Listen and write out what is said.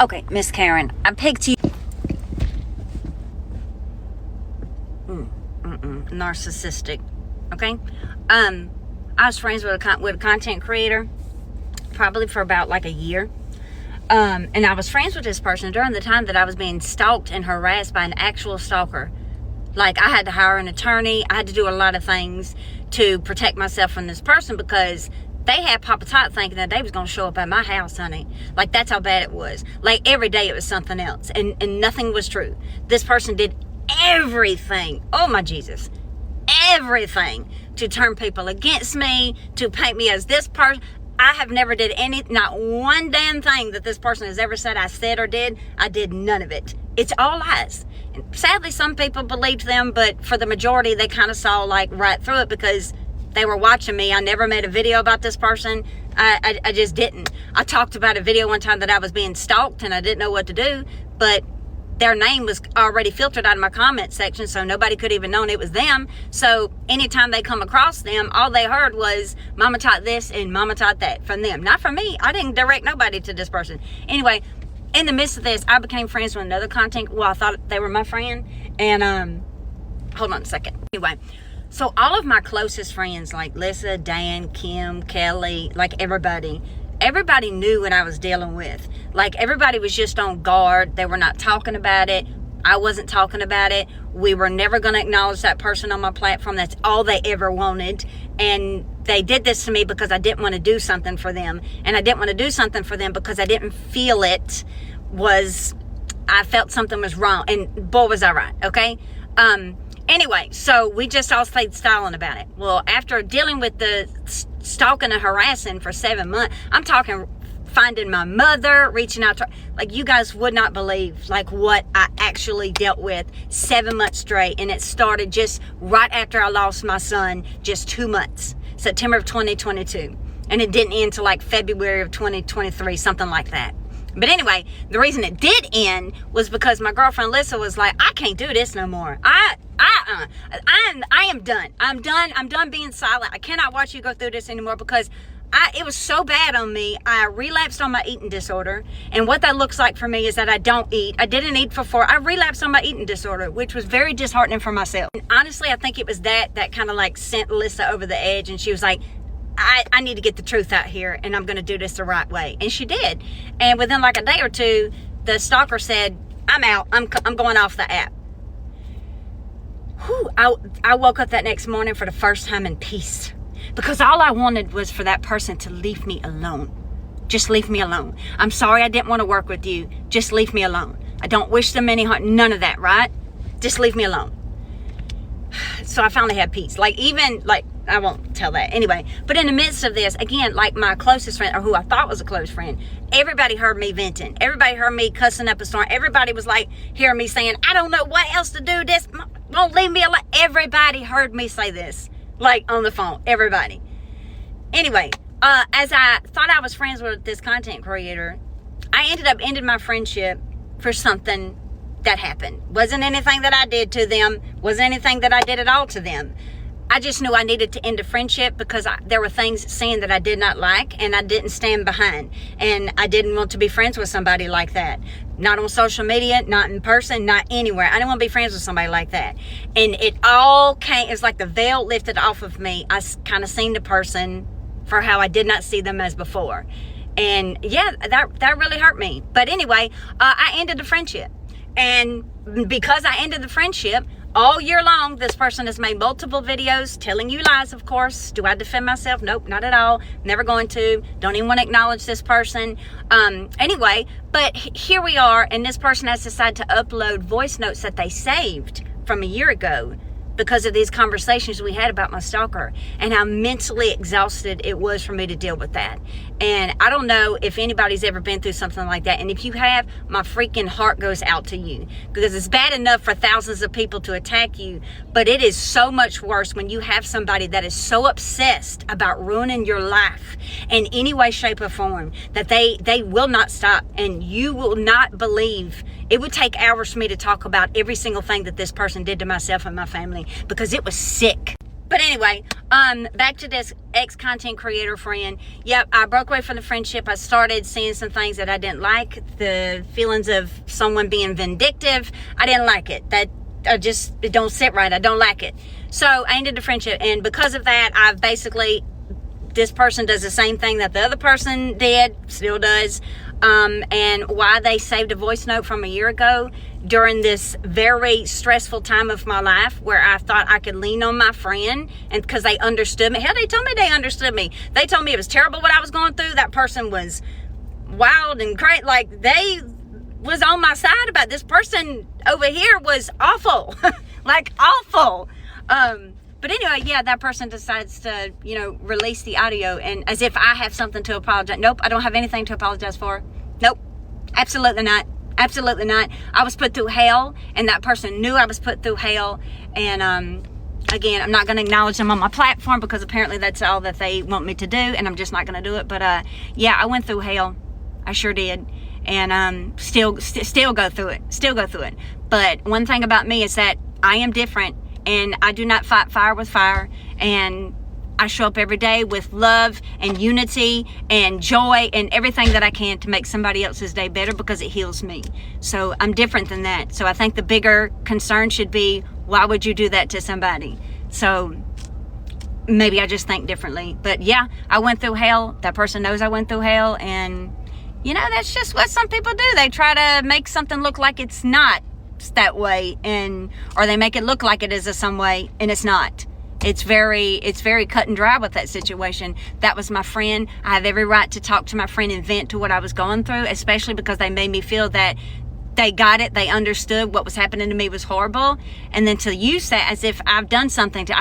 Okay, Miss Karen, I picked you. Narcissistic. Okay. I was friends with a content creator probably for about like a year. And I was friends with this person during the time that I was being stalked and harassed by an actual stalker. Like, I had to hire an attorney. I had to do a lot of things to protect myself from this person because they had Papa Tot thinking that they was going to show up at my house, honey. Like, that's how bad it was. Like, every day it was something else. And nothing was true. This person did everything. Oh, my Jesus. Everything to turn people against me, to paint me as this person. I have never did not one damn thing that this person has ever said I said or did. I did none of it. It's all lies. And sadly, some people believed them, but for the majority, they kind of saw like right through it because they were watching me. I never made a video about this person. I just didn't. I talked about a video one time that I was being stalked and I didn't know what to do, but their name was already filtered out of my comment section, so nobody could even known it was them. So anytime they come across them, all they heard was Mama taught this and Mama taught that from them, not from me. I didn't direct nobody to this person. Anyway, in the midst of this, I became friends with another I thought they were my friend. And hold on a second. Anyway, so all of my closest friends, like Lissa, Dan, Kim, Kelly, like everybody knew what I was dealing with. Like, everybody was just on guard. They were not talking about it. I wasn't talking about it. We were never going to acknowledge that person on my platform. That's all they ever wanted. And they did this to me because I didn't want to do something for them. And I didn't want to do something for them because I didn't feel I felt something was wrong. And boy, was I right, okay? Anyway, so we just all stayed silent about it. Well, after dealing with the stalking and harassing for 7 months, I'm talking finding my mother, reaching out to her. Like, you guys would not believe like what I actually dealt with 7 months straight. And it started just right after I lost my son, just 2 months, September of 2022. And it didn't end till like February of 2023, something like that. But anyway, the reason it did end was because my girlfriend Lissa was like, I can't do this no more. I am done. I'm done being silent. I cannot watch you go through this anymore because it was so bad on me. I relapsed on my eating disorder. And what that looks like for me is that I don't eat. I didn't eat for I relapsed on my eating disorder, which was very disheartening for myself. And honestly, I think it was that kind of like sent Lissa over the edge. And she was like, I need to get the truth out here and I'm going to do this the right way. And she did. And within like a day or two, the stalker said, I'm out. I'm going off the app. Whew, I woke up that next morning for the first time in peace because all I wanted was for that person to leave me alone. Just leave me alone. I'm sorry I didn't want to work with you. Just leave me alone. I don't wish them any harm. None of that, right? Just leave me alone. So I finally had peace. Like, even like, I won't tell that anyway, but in the midst of this, again, like my closest friend, or who I thought was a close friend, everybody heard me venting. Everybody heard me cussing up a storm. Everybody was like hearing me saying, I don't know what else to do. This won't leave me alone. Everybody heard me say this, like on the phone, everybody. Anyway, as I thought I was friends with this content creator, I ended up ending my friendship for something that happened. Wasn't anything that I did to them. Wasn't anything that I did at all to them. I just knew I needed to end a friendship because there were things seen that I did not like and I didn't stand behind. And I didn't want to be friends with somebody like that. Not on social media, not in person, not anywhere. I didn't want to be friends with somebody like that. And it all came, it's like the veil lifted off of me. I kind of seen the person for how I did not see them as before. And yeah, that really hurt me. But anyway, I ended the friendship. And because I ended the friendship, all year long, this person has made multiple videos telling you lies, of course. Do I defend myself? Nope, not at all. Never going to. Don't even want to acknowledge this person. Anyway, but here we are, and this person has decided to upload voice notes that they saved from a year ago because of these conversations we had about my stalker and how mentally exhausted it was for me to deal with that. And I don't know if anybody's ever been through something like that. And if you have, my freaking heart goes out to you because it's bad enough for thousands of people to attack you, but it is so much worse when you have somebody that is so obsessed about ruining your life in any way, shape, or form that they will not stop. And you will not believe. It would take hours for me to talk about every single thing that this person did to myself and my family because it was sick. But anyway, back to this ex-content creator friend. Yep, I broke away from the friendship. I started seeing some things that I didn't like. The feelings of someone being vindictive, I didn't like it. It don't sit right. I don't like it. So I ended the friendship. And because of that, I've basically, this person does the same thing that the other person did, still does. And why they saved a voice note from a year ago during this very stressful time of my life where I thought I could lean on my friend, and because they understood me. Hell, they told me they understood me. They told me it was terrible what I was going through. That person was wild and crazy. Like, they was on my side about this person over here was awful. Like, awful. But anyway, yeah, that person decides to, release the audio, and as if I have something to apologize. Nope, I don't have anything to apologize for. Nope, absolutely not. Absolutely not. I was put through hell, and that person knew I was put through hell. And again, I'm not going to acknowledge them on my platform because apparently that's all that they want me to do, and I'm just not going to do it. But yeah, I went through hell. I sure did. And still go through it. Still go through it. But one thing about me is that I am different. And I do not fight fire with fire. And I show up every day with love and unity and joy and everything that I can to make somebody else's day better because it heals me. So I'm different than that. So I think the bigger concern should be, why would you do that to somebody? So maybe I just think differently. But yeah, I went through hell. That person knows I went through hell. And, that's just what some people do. They try to make something look like it's not that way, or they make it look like it is some way, and it's not. It's very cut and dry with that situation. That was my friend. I have every right to talk to my friend and vent to what I was going through, especially because they made me feel that they got it, they understood what was happening to me was horrible, and then to use that as if I've done something to